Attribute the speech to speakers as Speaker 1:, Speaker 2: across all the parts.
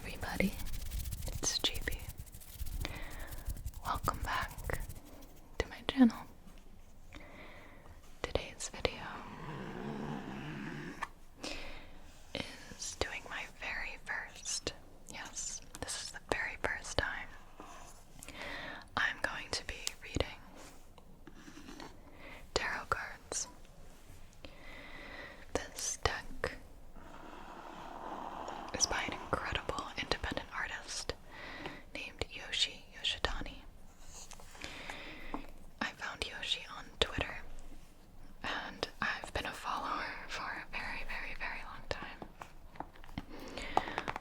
Speaker 1: everybody, it's Gibi. Welcome back to my channel. Today's video is doing my very first, yes, this is the very first time I'm going to be reading tarot cards. This deck is by an incredible independent artist named Yoshitani. I found Yoshi on Twitter, and I've been a follower for a very, very, very long time.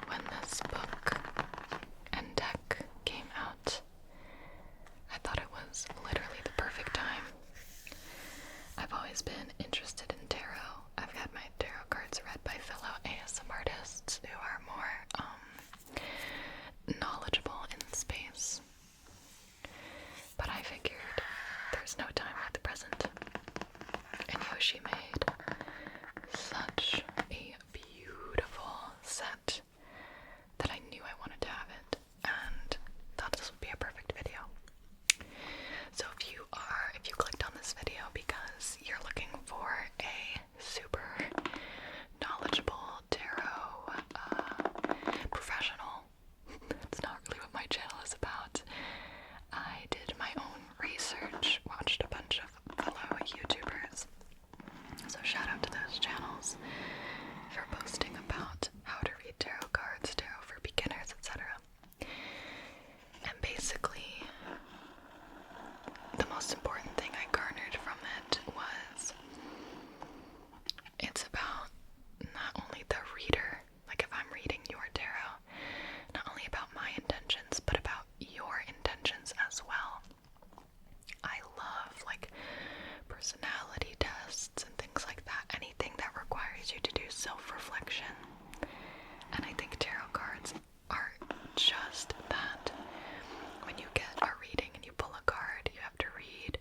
Speaker 1: When this book and deck came out, I thought it was literally the perfect time. I've always been interested in tarot. I've had my tarot cards read by fellow ASM artists who are more knowledgeable in the space. But I figured there's no time like the present. And Yoshi made such a beautiful set that I knew I wanted to have it and thought this would be a perfect video. So if you clicked on this video because you're looking for a super knowledgeable tarot professional, that's not really what my channel is about. I did my own research, watched a bunch of fellow YouTubers. So shout out to those channels for posting about how to read tarot cards, tarot for beginners, etc. And basically, the most important thing I garnered from it was it's about not only the reader, like if I'm reading your tarot, not only about my intentions, but about your intentions as well. I love like personality tests and things like that, anything that requires you to do self-reflection. And I think tarot cards are just that. When you get a reading and you pull a card, you have to read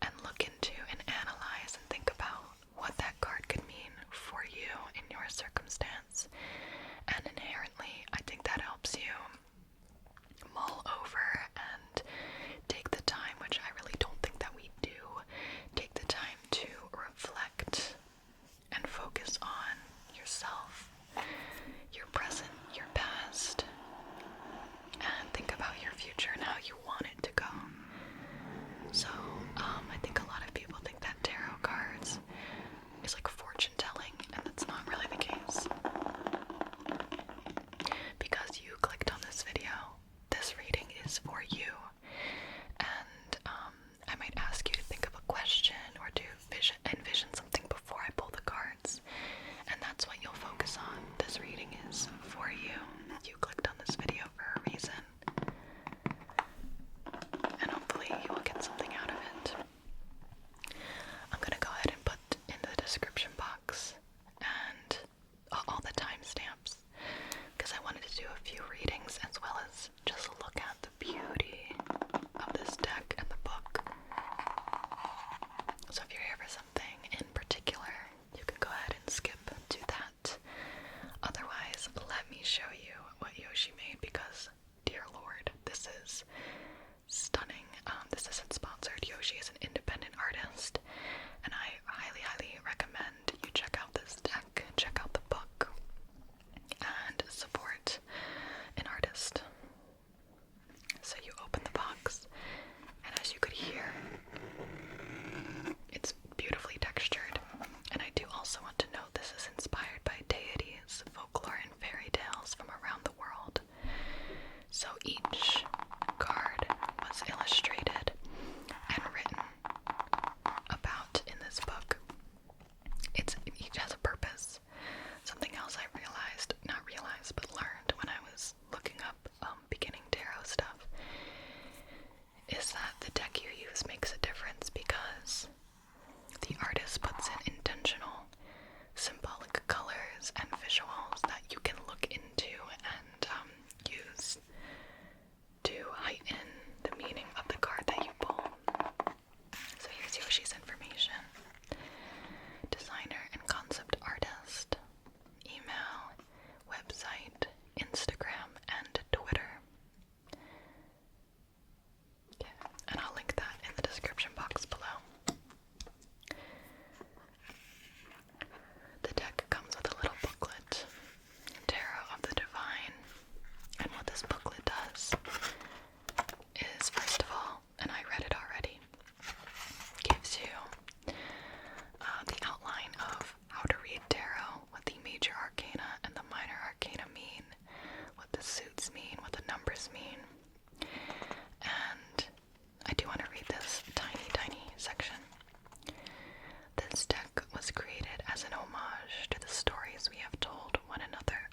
Speaker 1: and look into and analyze and think about what that card could mean for you in your circumstance. And inherently, I think that helps you mull over and take the time, which I really don't think that we do, take the time to reflect and focus on yourself, your present, your past, and think about your future and how you want it to go. So, I think a lot of people think that tarot cards is like fortune telling, and that's not really the case. Because you clicked on this video, this reading is for you. And I might ask you to think of a question or to envision something before I pull the cards. And that's what you'll focus on. This reading is for you. You clicked on this video for a reason. And hopefully you will get something out of it. I'm gonna go ahead and put in the description box and all the timestamps, because I wanted to do a few readings as well as just look at the beauty of this deck and the book. So if you're here for something in particular, you can go ahead and skip to that. Otherwise, let me show you what Yoshi made, because dear lord, this is stunning. This isn't sponsored. Yoshi is an independent artist, and I highly, highly recommend you check out this deck, check out the book, and support an artist. So you open the box, and as you could hear, it's beautifully textured. And I do also want to note this is inspired by deities, folklore, and fairy tales from around the world. So each card was illustrated and written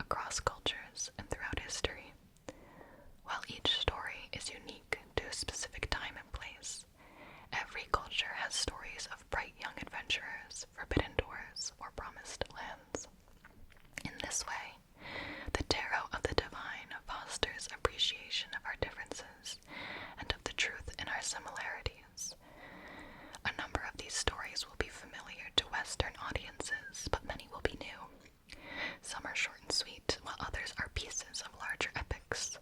Speaker 1: across cultures and throughout history. While each story is unique to a specific time and place, every culture has stories of bright young adventurers, forbidden doors, or promised lands. In this way, the Tarot of the Divine fosters appreciation of our differences and of the truth in our similarities. A number of these stories will be familiar to Western audiences, but many will be new. Some are short and sweet, while others are pieces of larger epics.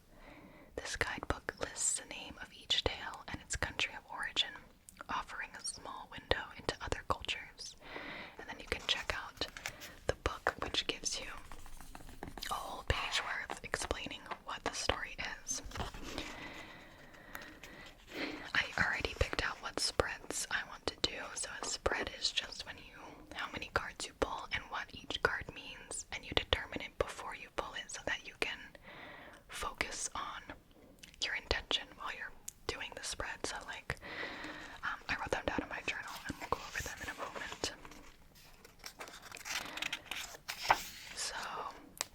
Speaker 1: This guidebook lists the name of each tale and its country of origin, offering a small window into other cultures. And then you can check out the book, which gives you a whole page worth explaining what the story is. I already picked out what spreads I want to do. So a spread is just how many cards you pull and what each card means, and you determine it before you pull it so that you can focus on your intention while you're doing the spread. So I wrote them down in my journal and we'll go over them in a moment. So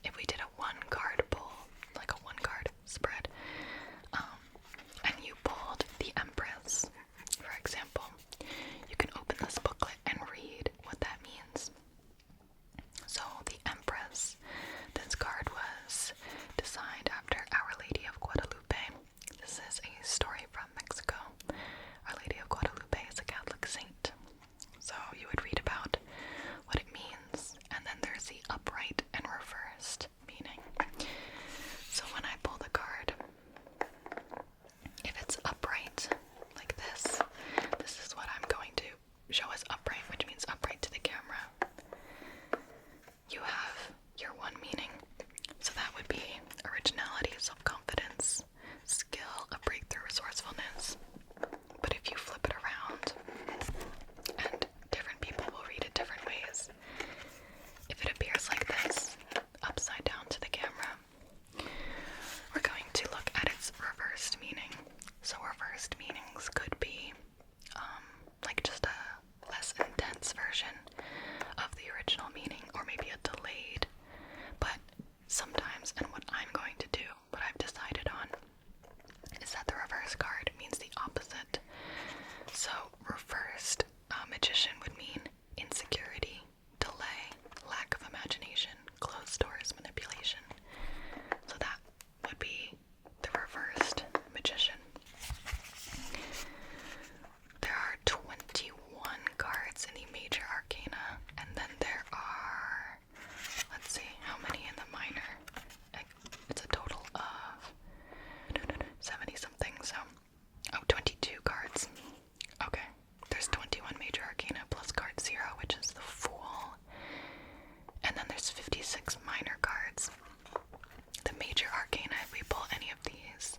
Speaker 1: if we did a one card pull, like a one card spread, and you pulled the Empress, for example, you can open this booklet and read what that means. So the Empress, this card was designed after Our Lady of Guadalupe. This is a story from Mexico. Our Lady of Guadalupe is a Catholic saint. So you would read about what it means, and then there's the upright and reversed meaning. So when I pull the card, if it's upright, like this is what I'm going to show as upright, which means upright to the camera. You have your one meaning. So that would be originality, self-confidence, skill, a breakthrough, resourcefulness. But if you flip it around, and different people will read it different ways, if it appears like this, upside down to the camera, we're going to look at its reversed meaning. So reversed meanings could be like just a less intense version of the original meaning, or maybe a delayed. But sometimes, and what I'm going to do, what I've decided on, is that the reverse card means the opposite. So reversed magician would mean insecurity, delay, lack of imagination, closed doors, manipulation. So that would be the reversed magician. There are 21 cards in the major arcana, and then there are, let's see, how many in the minor? It's a total of 70 something, so, 22 cards. Okay, there's 21 major arcana plus card 0, which is the Fool, and then there's 56 minor cards. The major arcana, if we pull any of these,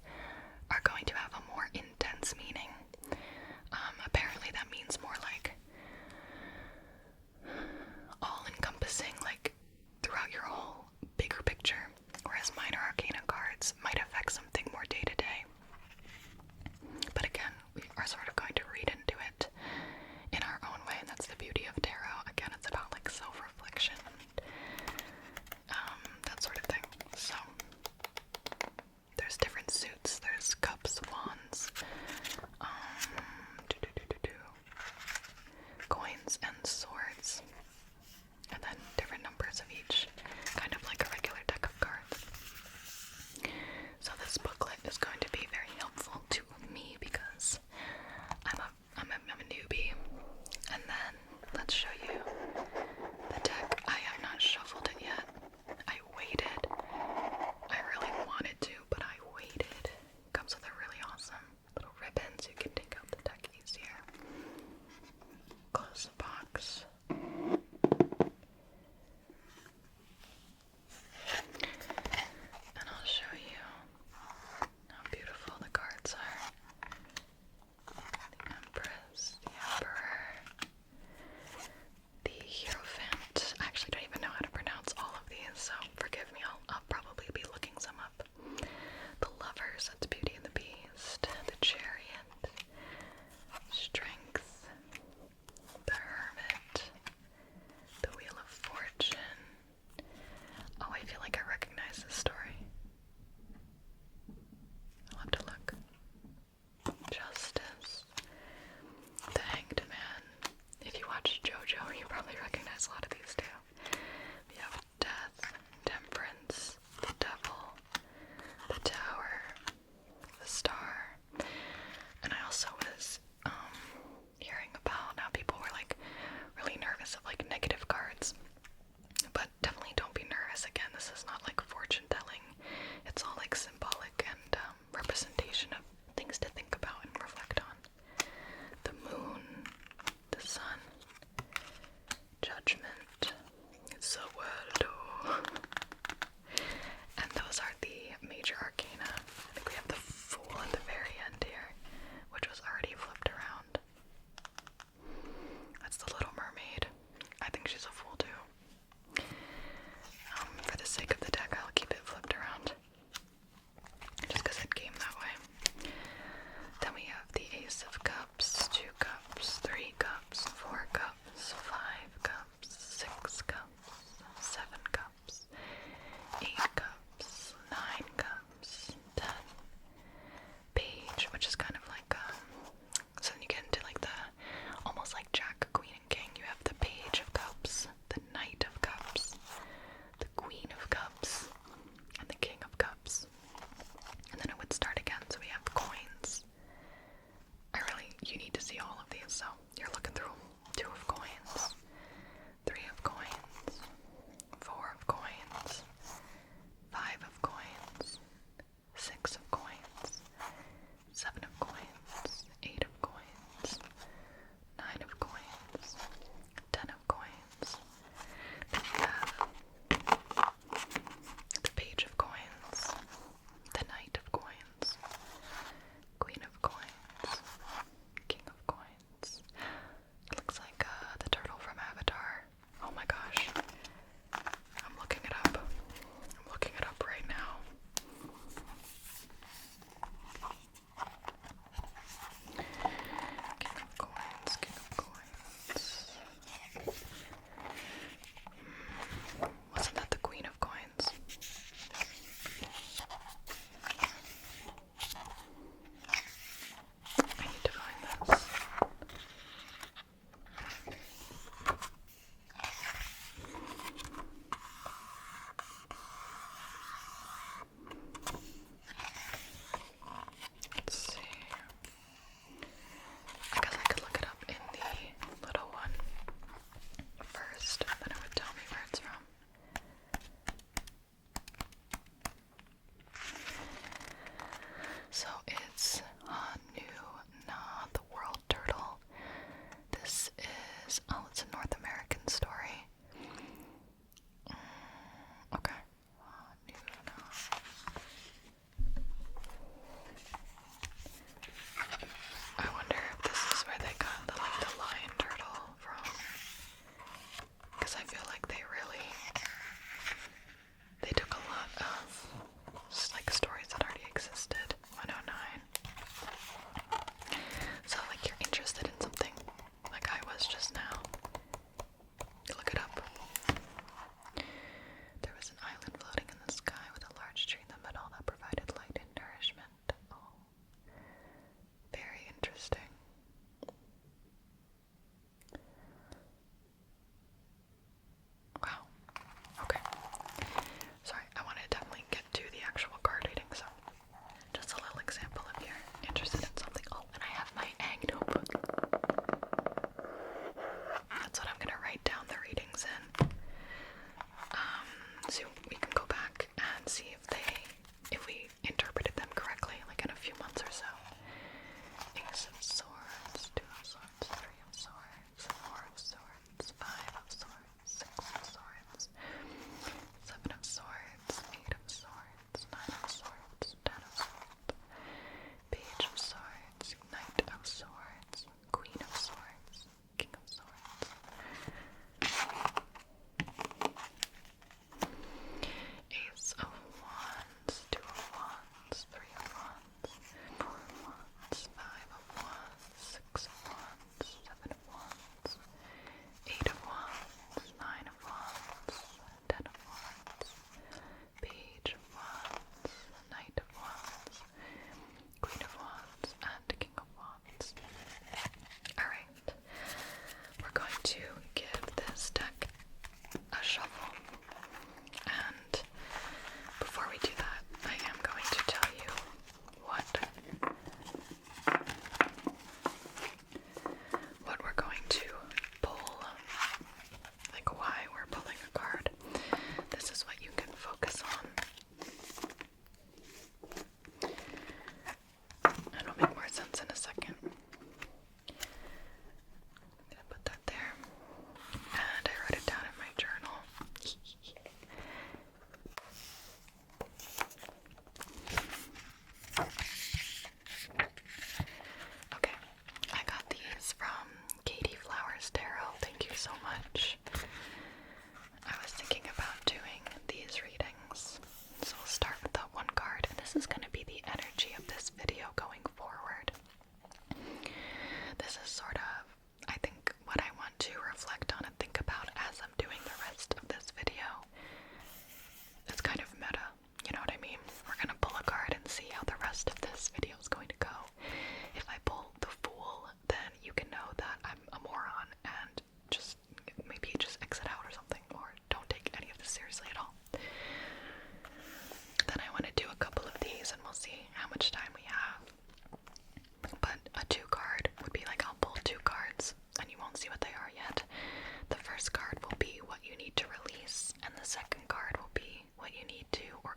Speaker 1: are going to have a more intense meaning. Apparently that means more like all-encompassing, like throughout your whole bigger picture, whereas minor arcana cards might affect something more day-to-day. But again, we are sort of going to read into it in our own way, and that's the beauty of tarot. Again, it's about like self-reflection and that sort of thing. So there's different suits. There's cups, wands,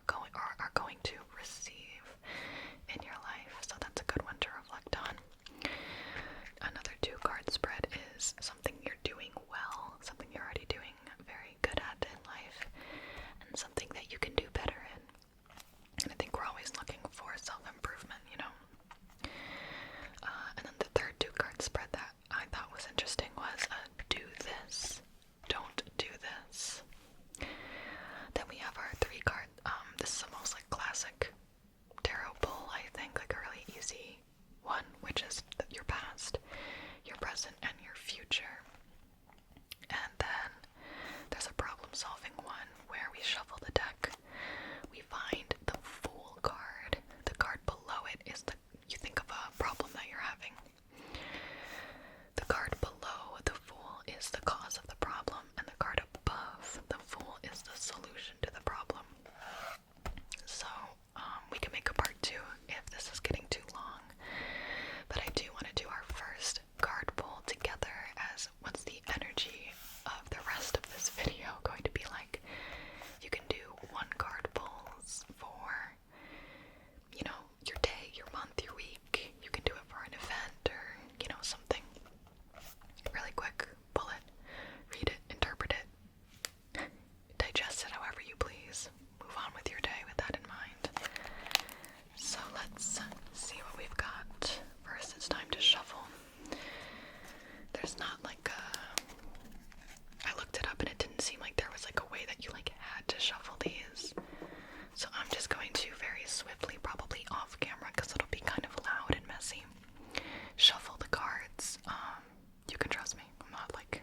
Speaker 1: going or are going to receive in your life. So that's a good one to reflect on. Another 2-card spread is something you're doing well, something you're already doing very good at in life, and something that you can do better in. And I think we're always looking for self-improvement, you know. And then the third 2-card spread that I thought was interesting was do this, don't do this. Then we have our 3-card, this is the most like classic tarot pull, I think, like a really easy one, which is your past, your present, and your future. And then there's a problem-solving one where we shuffle the deck. We find the Fool card. The card below it is you think of a problem that you're having. The card below the Fool is the cause of the problem, and the card above the Fool is the solution to the problem. So, we can make a part 2 if this is getting too long. But I do want to do our first card pull together as what's the energy of the rest of this video going to be like. You can do 1-card pulls for, you know, your day, your month, your week. You can do it for an event or, you know, something really quick. Pull it, read it, interpret it, digest it however you please. Move on with your day with that in mind. So let's see what we've got. First, it's time to shuffle. There's not like I looked it up and it didn't seem like there was like a way that you like had to shuffle these. So I'm just going to very swiftly, probably off camera because it'll be kind of loud and messy, shuffle the cards. You can trust me. I'm not like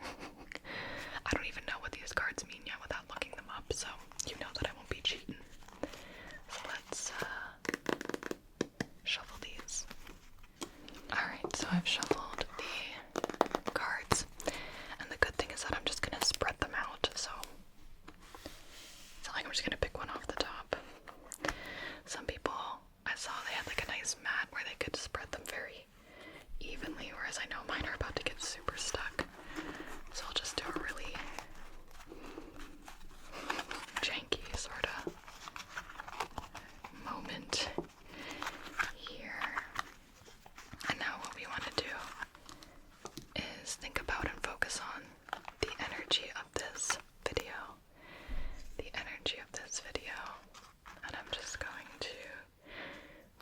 Speaker 1: I don't even know what these cards mean yet without looking them up, so you know that I won't be cheating. So let's shuffle these. Alright, so I've shuffled the cards, and the good thing is that I'm just gonna spread them out, so it's not like I'm just gonna pick one off the top. Some people I saw they had like a nice mat where they could spread them very evenly, whereas I know mine are about to get super stuck. So I'll just do a really janky sort of moment here. And now what we want to do is think about and focus on the energy of this video. The energy of this video. And I'm just going to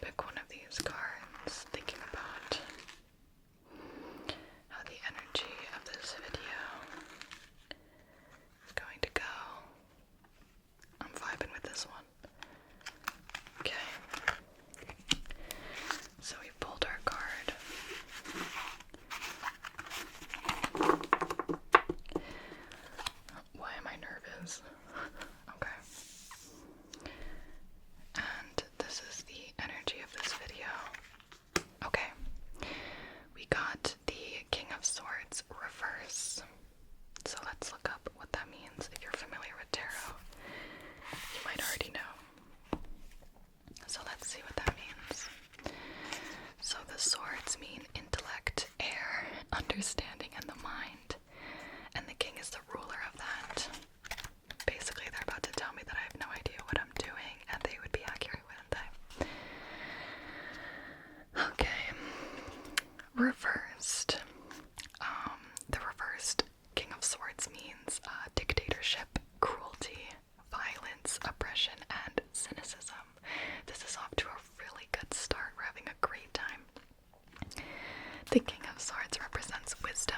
Speaker 1: pick one of these cards, thinking about how the energy of this video is going to go. I'm vibing with this one. Okay. So we pulled our card. Why am I nervous? Okay. And this is the energy of this video. Okay. We got the King of Swords reverse. So let's look up what that means. If you're familiar with tarot, you might already know. So let's see what that means. So the swords mean intellect, air, understanding, and the mind. And the king is the ruler of that. Basically, they're about to tell me that I have no idea what I'm doing, and they would be accurate, wouldn't they? Okay. Reversed. The reversed King of Swords means dictatorship, cruelty, violence, oppression, and cynicism. This is off to a really good start. We're having a great time. The King of Swords represents wisdom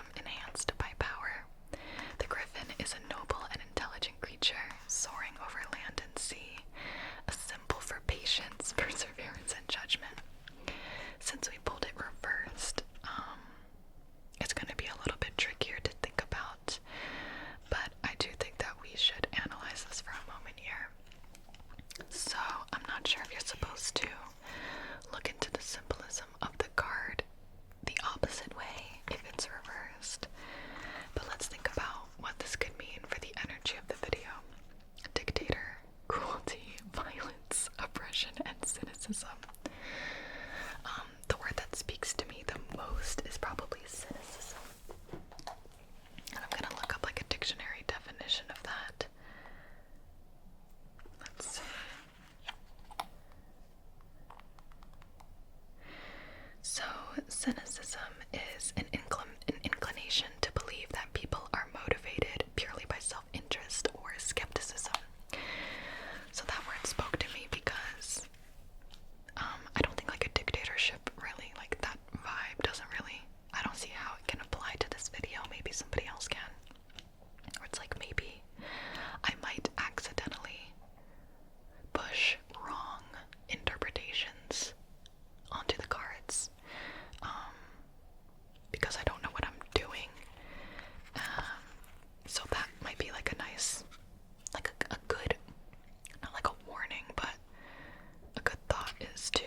Speaker 1: Cynicism is an inclination to believe that people are motivated purely by self-interest or skepticism. So that word spoke to me because I don't think like a dictatorship really, like that vibe doesn't really, I don't see how it can apply to this video. Maybe somebody else can. Or it's like maybe I might accidentally push wrong interpretations onto the cards because I don't know what I'm doing. So that might be like a nice, like a good, not like a warning, but a good thought is to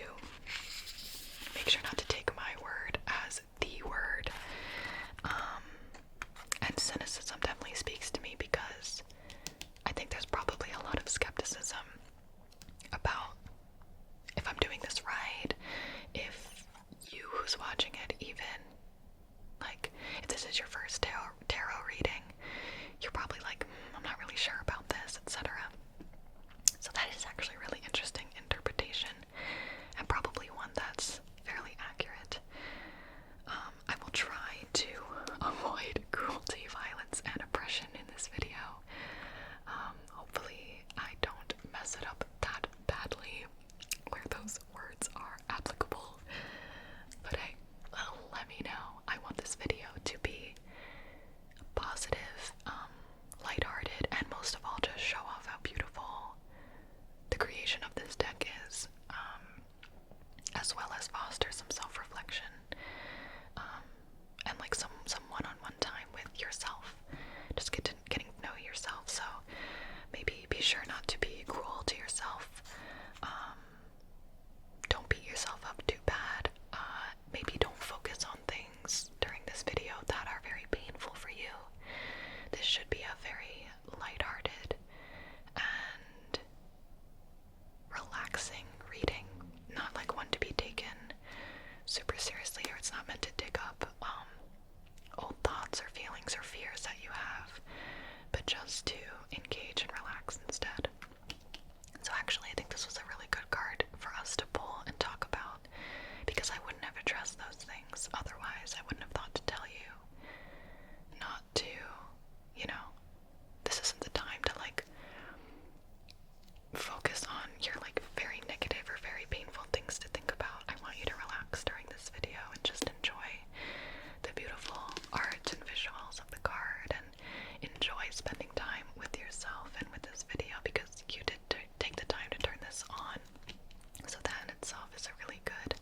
Speaker 1: make sure not to take my word as the word. And cynicism definitely speaks to me because I think there's probably a lot of skepticism about if I'm doing this right, if you who's watching it even, like, if this is your first tarot reading, you're probably like, I'm not really sure about this, etc. So that is actually a really interesting interpretation, and probably one that's fairly accurate. I will try to avoid cruelty, violence, and oppression in this video. Hopefully I don't mess it up that badly where those words are applicable. But hey, let me know. I want this video to be positive, lighthearted, and most of all just show off how beautiful the creation of this deck is, as well as foster some self-reflection, and like some one-on-one time with yourself. Just getting to know yourself. So maybe be sure not to be cruel to yourself. Don't beat yourself up too bad. Maybe don't focus on things during this video that are very painful for you. This should be a very lighthearted and relaxing reading, not like one to be taken super seriously, or it's not meant to dig up old thoughts or feelings or fears that you have, but just to engage and relax instead. So actually I think this was a really good card for us to pull and talk about, because I wouldn't have addressed those things otherwise. I wouldn't have thought to tell you not to, you know, this isn't the time to like focus on your like very negative or very painful things to think about. I want you to relax during this video and just enjoy the beautiful art and visuals of the card, and enjoy spending time with yourself and with this video, because you did take the time to turn this on. So that in itself is a really good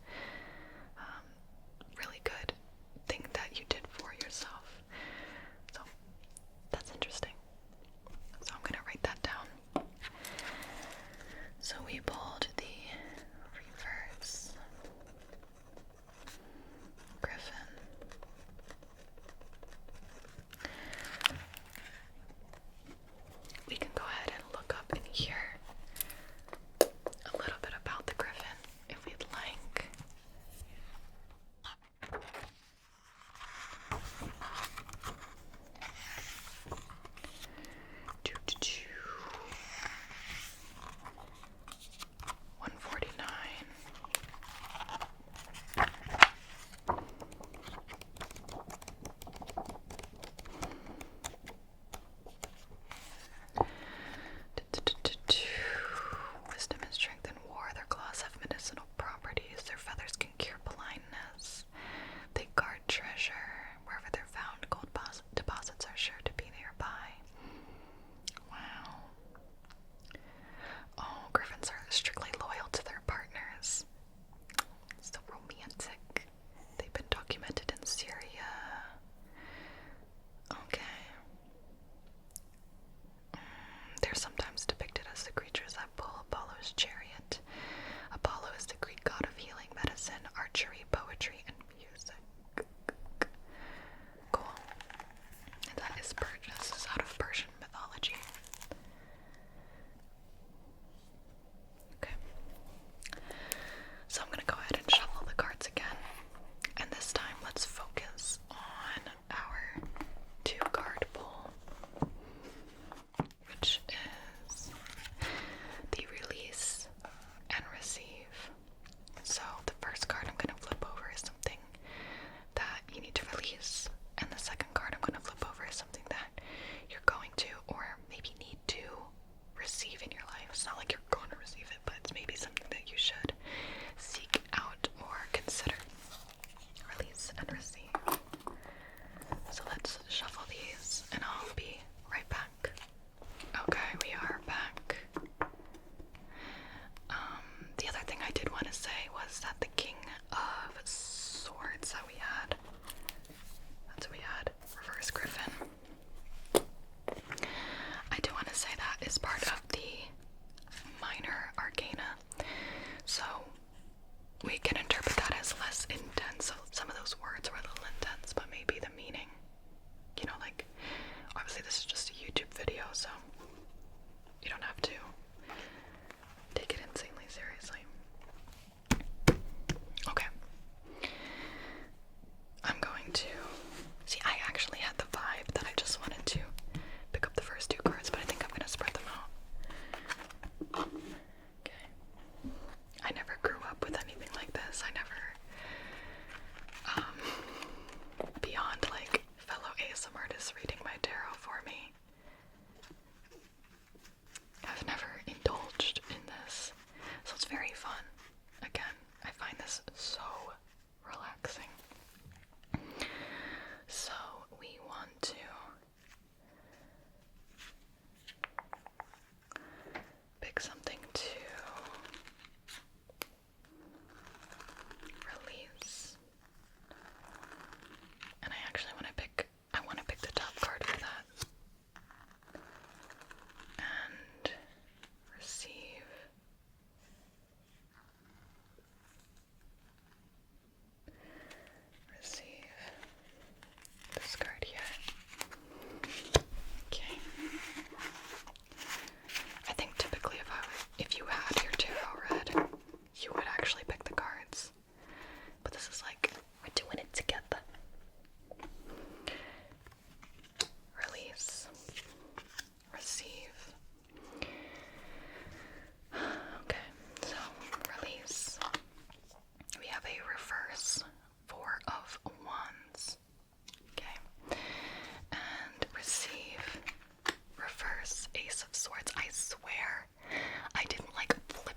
Speaker 1: thing that you did for yourself. So that's interesting. So I'm gonna write that down. So we pulled the reverse Griffin. We can go ahead and look up in here a little bit about the Griffin if we'd like. Doo-doo-doo. 149. Wisdom and strength in war. Their claws have medicinal properties. Their feathers can cure blindness. They guard treasure. Wherever they're found, gold deposits are sure to be nearby. Wow. Oh, griffins are strictly loyal to their partners. So romantic. They've been documented in Syria. Okay. They're sometimes depicted as the creatures that pull Apollo's chariot. Apollo is the Greek god of healing, medicine, archery, poetry, and music. Cool. And that is this is out of Persian mythology. Okay. So I'm gonna go ahead and shuffle the cards again. And this time let's focus on our 2-card pull, which is the release and receive. So the first card I'm going to flip over is something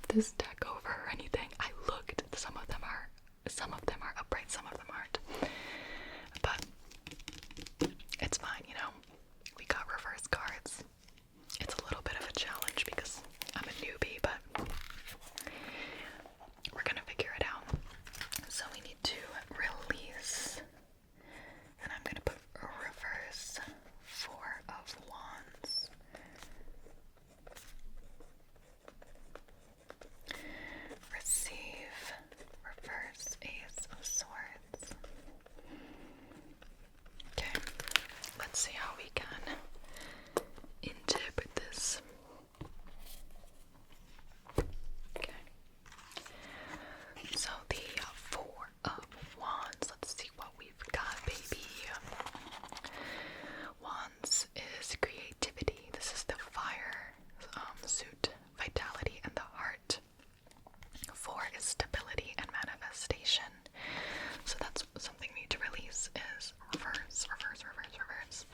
Speaker 1: this deck over or anything. I looked. Some of them are upright, some of them aren't. But it's fine, you know. We got reverse cards. It's a little bit of a challenge because I'm a newbie, but we're gonna figure it out. So we need to release, and I'm gonna put a reverse 4 of Wands. Receive, reverse Ace of Swords. Okay, let's see how we can interpret this. Okay. So the 4 of Wands, let's see what we've got, baby. Wands is creativity. This is the fire suit, vitality, and the heart. 4 is stability and manifestation. So that's something we need to release is reverse, reverse, reverse, reverse.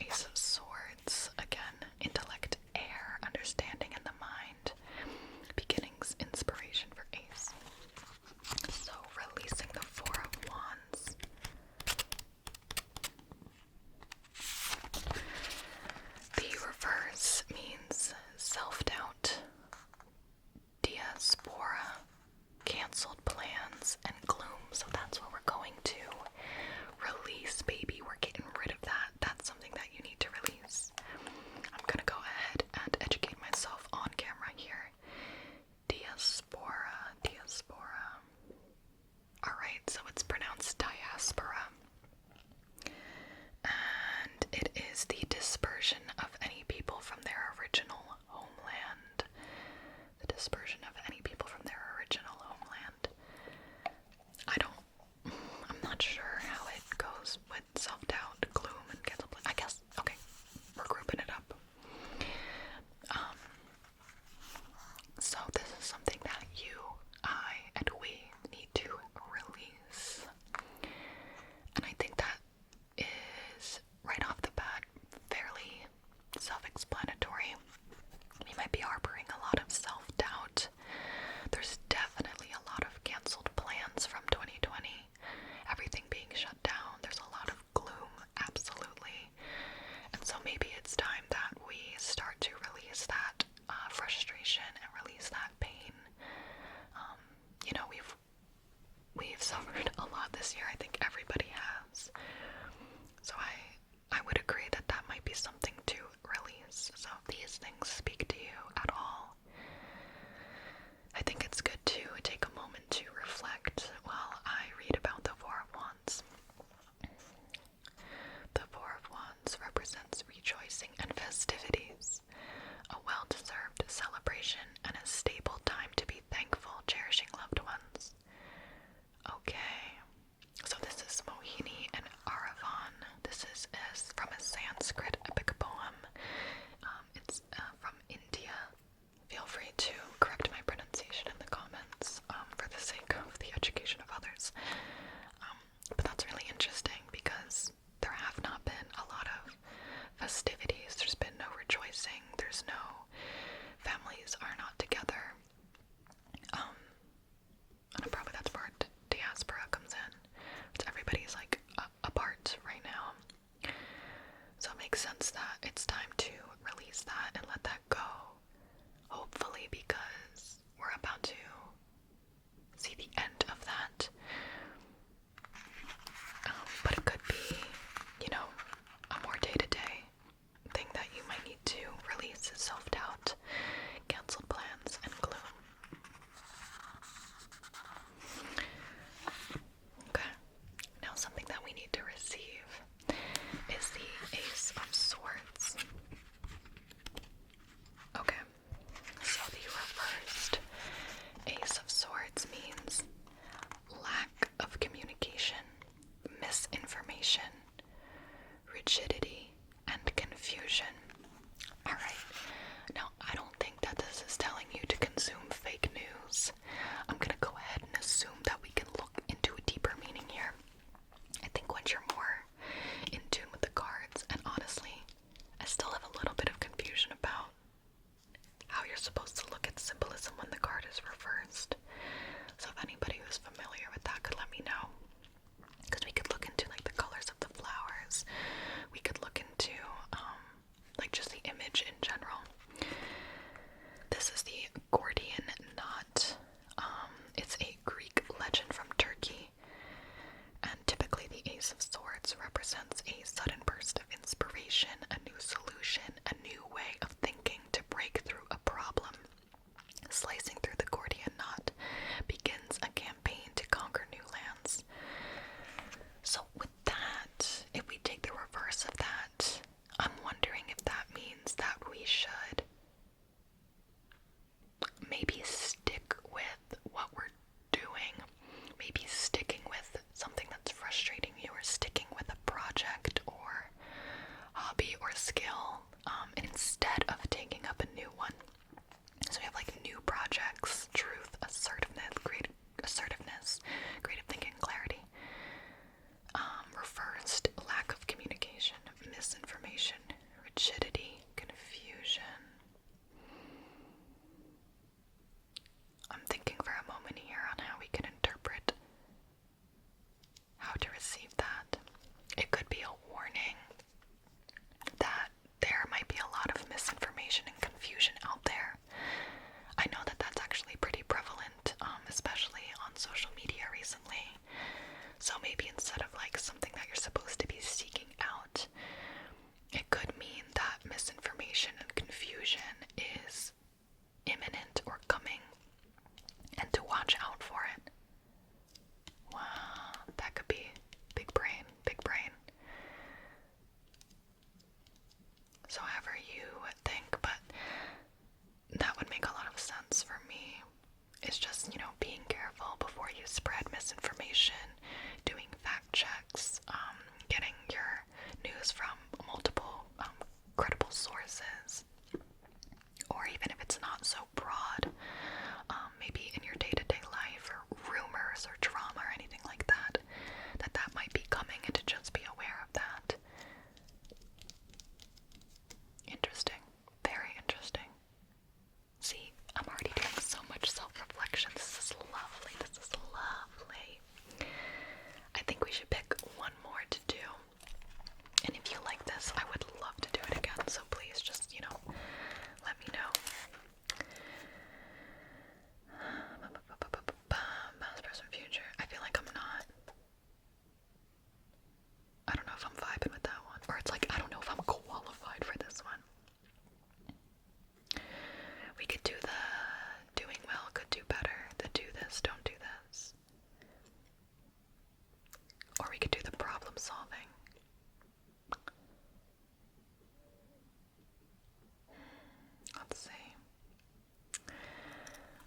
Speaker 1: Ace of Swords, again, intellect, air, understanding in the mind, beginnings, inspiration for Ace. So releasing the 4 of Wands. The reverse means self-doubt, diaspora, canceled plans, and gloom. So that's what we're going to release, baby. We're getting rid of that. That's something that you need to release. I'm gonna go ahead and educate myself on camera here. Diaspora, diaspora. Alright, so it's pronounced diaspora. And it is the dispersion of any people from their original homeland. The dispersion of any people from their original homeland. I'm not sure how it goes with self-doubt, gloom, and cancel. I guess, okay, we're grouping it up. So this is something that you, I, and we need to release. And I think that is, right off the bat, fairly self-explanatory. We might be harboring a lot of self-doubt misinformation and confusion out there. I know that that's actually pretty prevalent, especially on social media recently. So maybe instead of like something that you're supposed to be seeking out, it could mean that misinformation and confusion is imminent or coming, and to watch out for it. Wow, that could be big brain, big brain. So however you think, but that would make a lot of sense for me. It's just, being careful before you spread misinformation, doing fact checks, getting your news from multiple credible sources, or even if it's not so broad, maybe in your day-to-day life, or rumors or drama or anything like that, that might be coming, and to just be aware of that. Interesting. Very interesting. See, I'm already doing so much self-reflection. This is lovely. This is lovely. I think we should pick one more to do. And if you like this, I would love to do it again. So please just, let me know. Past, present, future. I feel like I'm not. I don't know if I'm vibing with that one. Or it's like, I don't know if I'm qualified for this one. We could do the doing well, could do better, the do this, don't do this. Or we could do the problem solving. Let's see.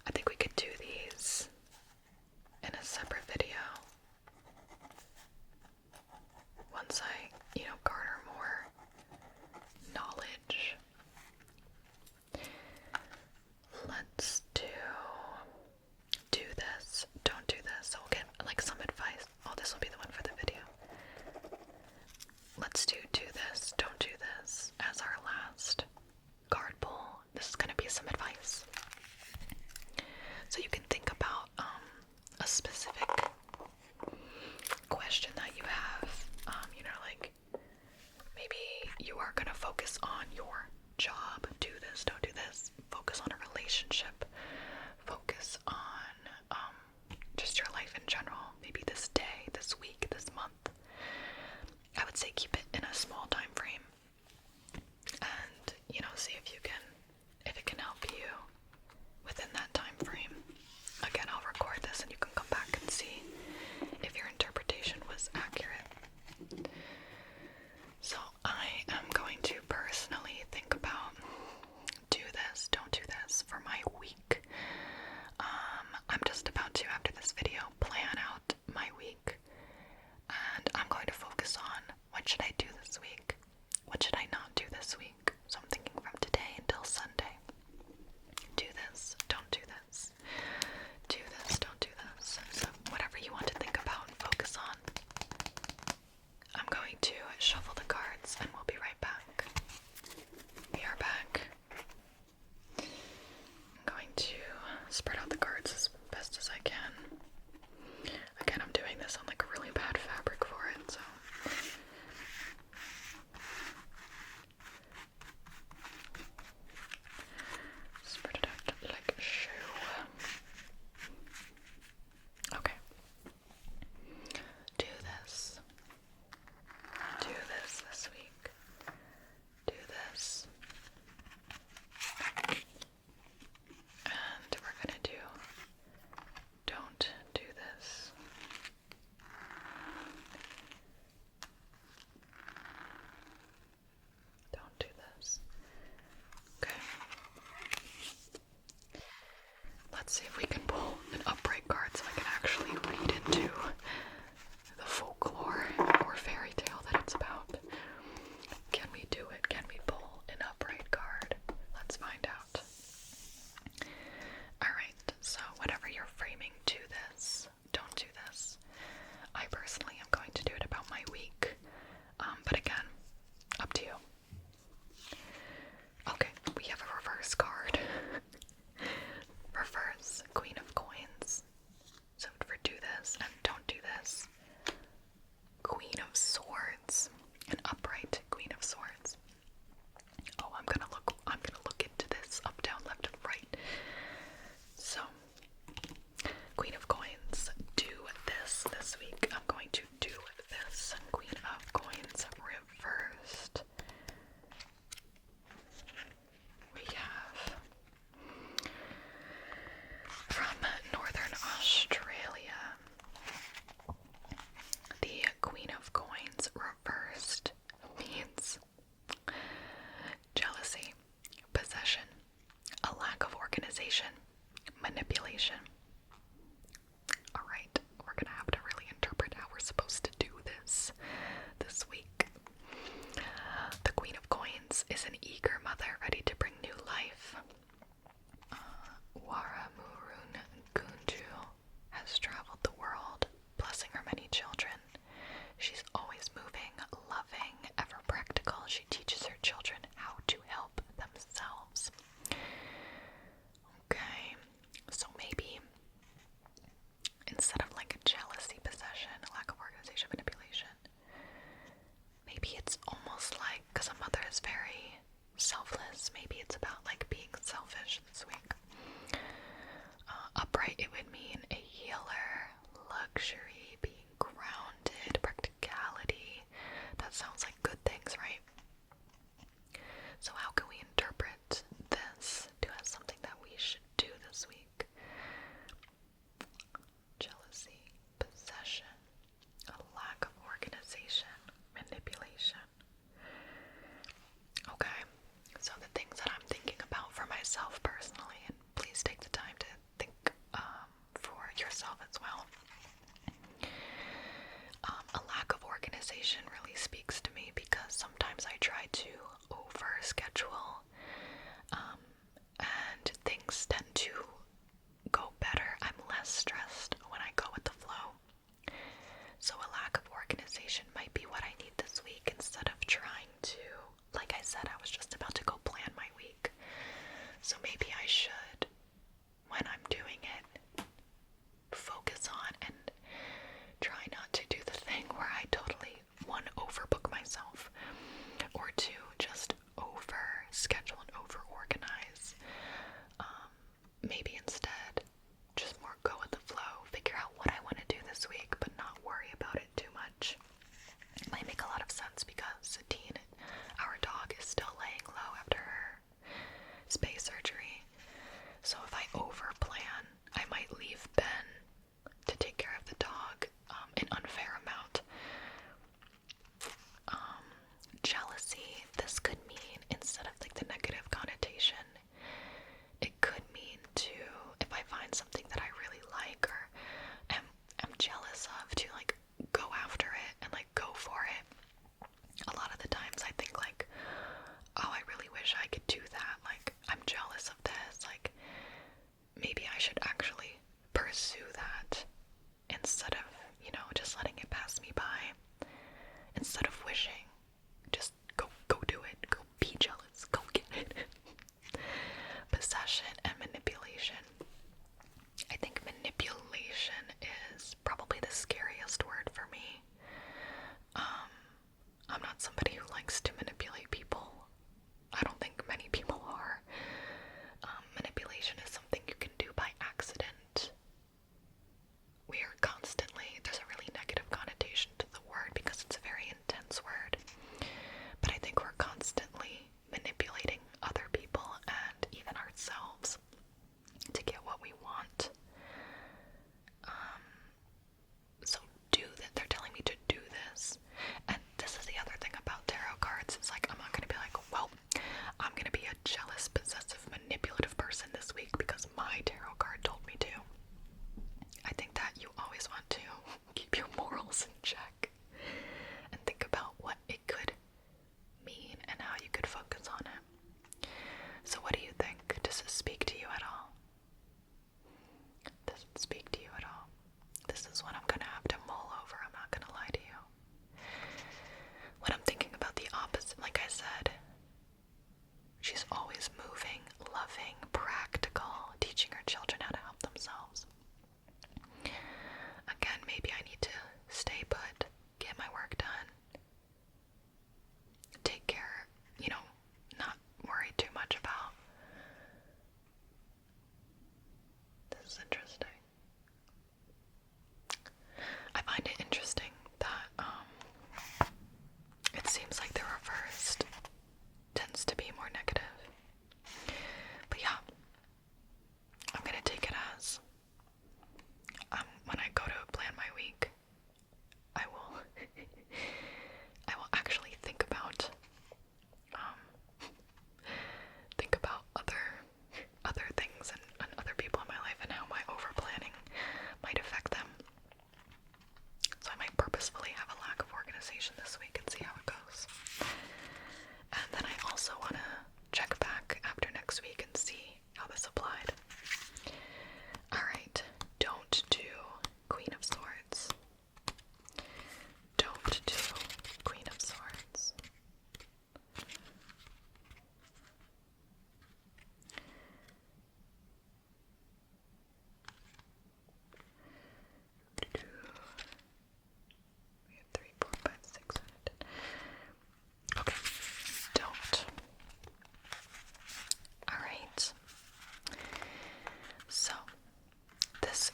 Speaker 1: I think we could do these in a separate video. Once I, garner more knowledge. Let's do this, don't do this. So we'll get like some advice. Oh, this will be the one for the video. Let's do this, don't do this as our last card pull. This is going to be some advice. So you can think about a specific question that you have. Like maybe you are going to focus on your job. Do this, don't do this. Focus on a relationship. Focus on just your life in general. Maybe this day, this week, this month. I would say keep it in a small time frame. And, see if it can help you within that time frame. Again, I'll record this and you can come back and see if your interpretation was accurate. So I am going to personally think about do this, don't do this for my week. I'm just about to, after this video, plan out my week. And I'm going to focus on what should I do this week? What should I not do this week? So I'm thinking from today until Sunday. Do this, don't do this. Do this, don't do this. So whatever you want to think about and focus on. I'm going to shuffle the cards and we'll be right back. We are back. I'm going to spread out the cards as best as I can. Again, I'm doing this on like a really bad fabric for it, so organization. Alright, we're gonna have to really interpret how we're supposed to do this week. The Queen of Coins is an eager mother ready to bring new life. Waramurun Kunju has traveled the world, blessing her many children. She's always moving, loving, ever practical. She teaches her children how to help themselves. Okay, so maybe instead of like a jealousy, possession, a lack of organization, manipulation, maybe it's almost like, because a mother is very selfless, maybe it's about like being selfish this week. Upright, it would mean a healer, luxury, being grounded, practicality. That sounds like good things, right? So how can we interpret this to as something that we should do this week? Jealousy, possession, a lack of organization, manipulation. Okay, so the things that I'm thinking about for myself personally, and please take the time to think for yourself as well. A lack of organization really speaks to me because sometimes I try to over-schedule, and things tend to go better. I'm less stressed when I go with the flow. So a lack of organization might be what I need this week instead of trying to, like I said, I was just about to go plan my week. So maybe I should, when I'm doing it, focus on and try not to do the thing where I totally, one, overbook myself, or two, just over-schedule and over-organize. Maybe instead, just more go with the flow.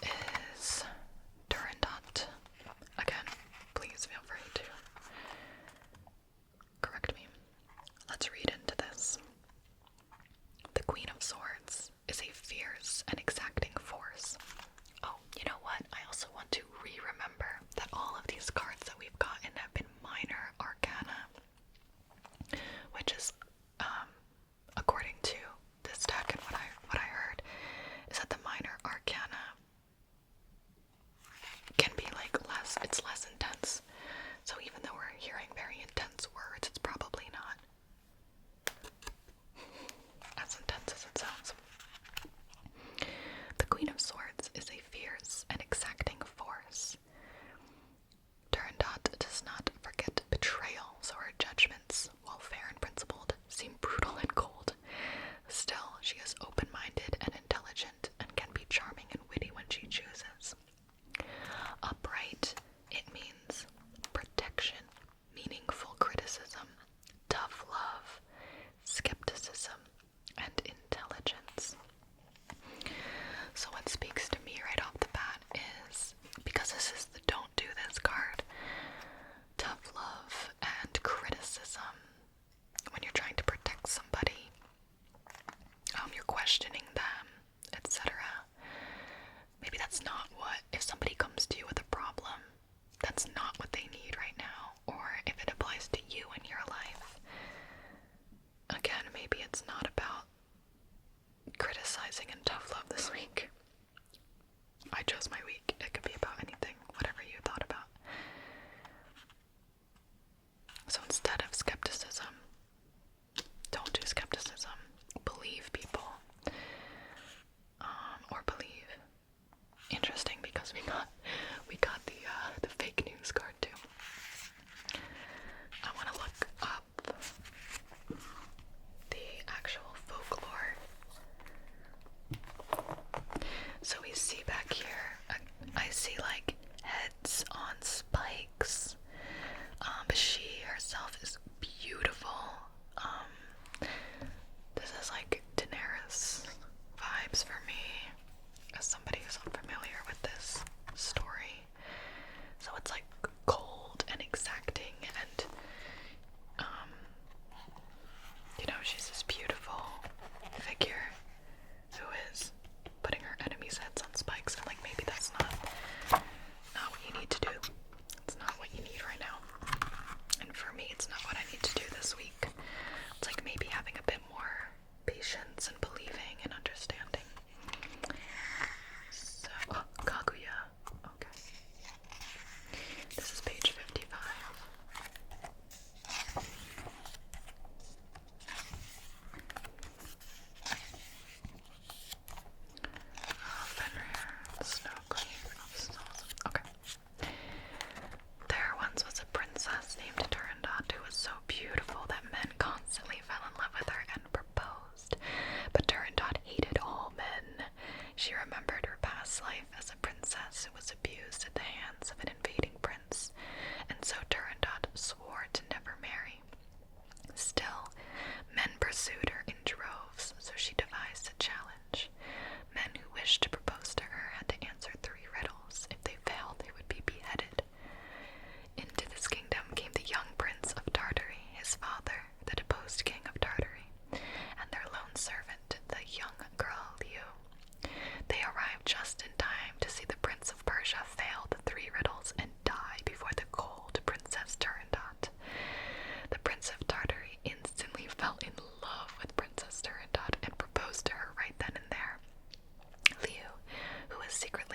Speaker 1: this is Durandot. Again, please feel free to correct me. Let's read into this. The Queen of Swords is a fierce and exacting force. Oh, you know what? I also want to remember that all of these cards that we've gotten have been minor arcana, which is, according to this deck and what I heard, is that the minor arcana can be like it's less intense. So even though we're hearing very intense words, it's probably not as intense as it sounds. The Queen of Swords is a fierce and exacting force. Durandot does not forget betrayal, so her judgments, while fair and principled, seem brutal and cold. Still, she is open-minded and intelligent and can be charming and witty when she chooses. Upright, it means protection, meaningful criticism, tough love, skepticism, and intelligence. So what speaks to me right off the bat is, because this is the don't do this card, tough love and criticism. When you're trying to protect somebody, you're questioning them, etc. Maybe that's not what, if somebody comes to you with a problem, that's not what they need right now. Or if it applies to you in your life, again, maybe it's not about criticizing and tough love this week. I chose my week. It could be about anything, whatever you thought about. So instead of skepticism, don't do skepticism. Believe people. Or believe. Interesting, because we got the fake news card too. I want to look up the actual folklore. So we see back here, I see like heads on spikes, but she herself is beautiful. This is like Daenerys vibes for me, as somebody who's unfamiliar with this story. So it's like cold and exacting, and she's this beautiful figure who is putting her enemies' heads on spikes, and like maybe that's not what you need to do. It's not what you need right now. And for me, it's not what I need to do this week. It's like maybe having a bit more patience and believing and understanding. So, Kaguya. Okay. This is page 55. Snow Queen. This is awesome. Okay. There once was a princess named Durandot who was so beautiful that men constantly fell in love with her and proposed. But Durandot hated all men. She remembered her past life as a princess who was abused at the hands of an invading prince, and so Durandot swore to never marry. Still, men pursued her in droves, so she devised a challenge. Men who wished to propose to her had to answer 3 riddles. If they failed, they would be beheaded. Into this kingdom came the young prince of Tartary, his father, the deposed king of Tartary, and their lone servant, the young girl Liu. They arrived just in time to see the Prince of Persia fail the 3 riddles and die before the cold Princess Durandot. The Prince of Tartary instantly fell in love with Princess Durandot and proposed to her right then and there. Liu, who was secretly